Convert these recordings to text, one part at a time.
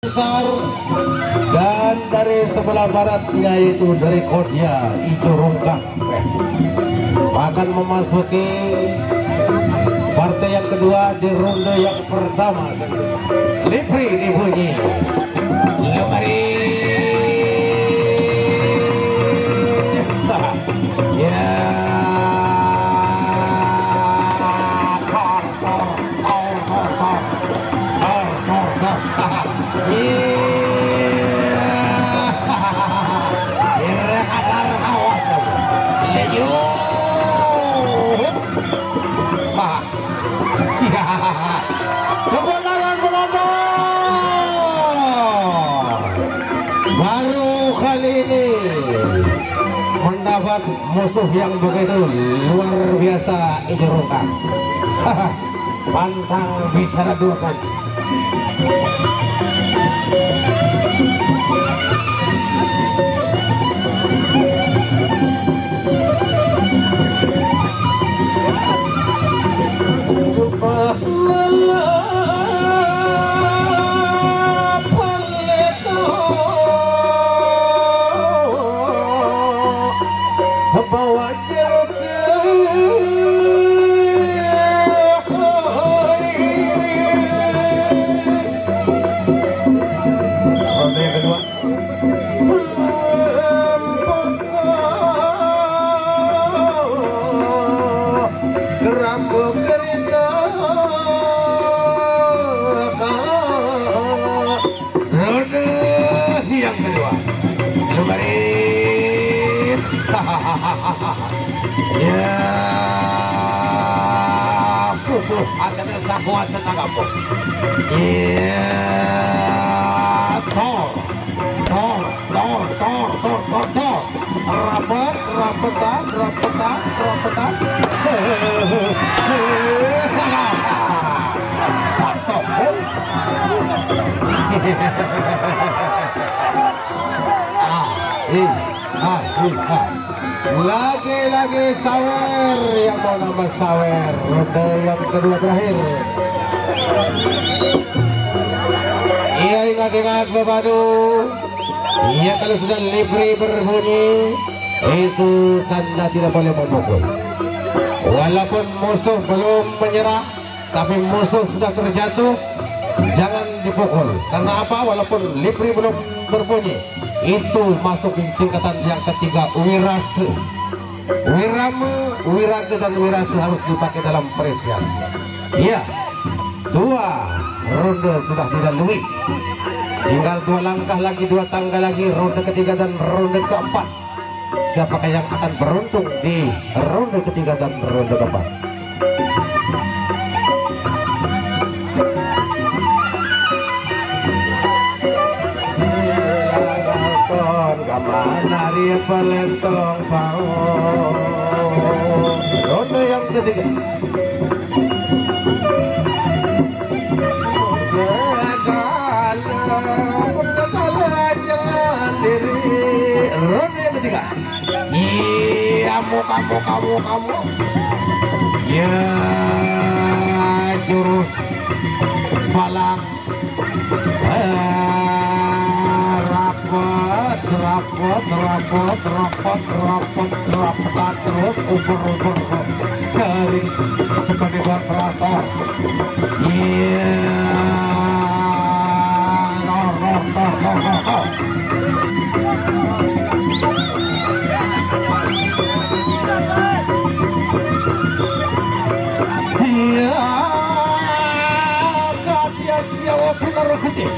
besar, dan dari sebelah baratnya yaitu dari Kodia Ijo Rungkang akan memasuki partai yang kedua di ronde yang pertama. Lipri dibunyi lemari ya. Kemenangan Belanda baru kali ini mendapat musuh yang begitu luar biasa. Ijo Rungkang pantang bicara dua kali. Bawa yang kedua baris ya pusuh ada sakuat tenaga po ya tor rapetan lagi sawer yang mau nambah sawer. Ronde yang kedua terakhir. Iya, ingat Babadu. Iya, kalau sudah Lipri berbunyi itu tanda tidak boleh memukul. Walaupun musuh belum menyerah, tapi musuh sudah terjatuh, jangan dipukul. Karena apa? Walaupun Lipri belum berbunyi, itu masuk tingkatan yang ketiga, wirase. Wirame, wirage dan wirase harus dipakai dalam perisian. Iya, 2 ronde sudah dilalui. Tinggal 2 langkah lagi, 2 tangga lagi, ronde ketiga dan ronde keempat. Siapakah yang akan beruntung di ronde ketiga dan ronde keempat? Kamanari pelentong pau. Ronde yang ketiga. Kegagalan jangan diri. Ronde yang ketiga. Iya, kamu. Ya, jurus balak. Rapat terus ubur kering sebagai operator. Iya, iya, kadia siawa putar putih.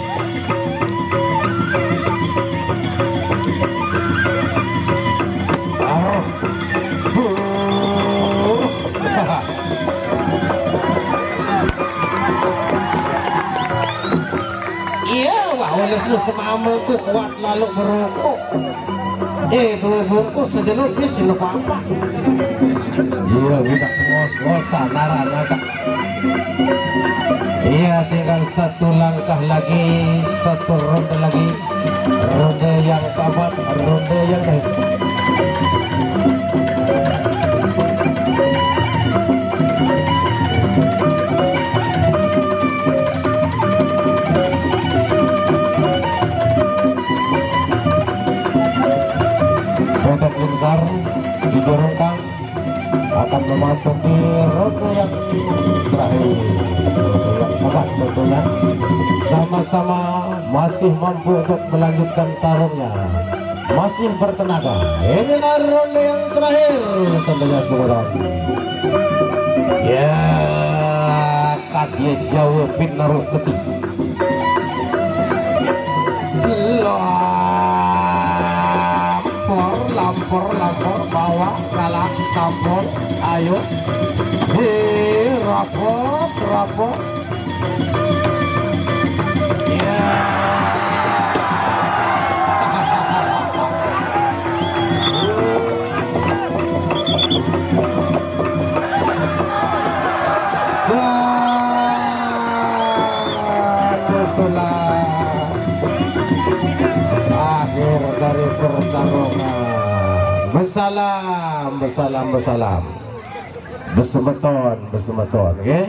Olehnya semamaku kuat lalu berungkuk. Bungkus sejenuh bis ini apa? Iya, kita ngos-ngosan nara-nara. Iya, tinggal 1 langkah lagi, 1 ronde lagi. Ronde yang keempat, ronde yang terakhir. ronde yang terakhir. Yang keempat tentunya sama-sama masih mampu untuk melanjutkan tarungnya, masih bertenaga. Inilah ronde yang terakhir tentunya saudara. Ya, kadia jauh pinaruh ketik. Lampor bawa galak campur, ayo rapot ya. Akhir dari pertarungan. Besalam, besemeton, oke?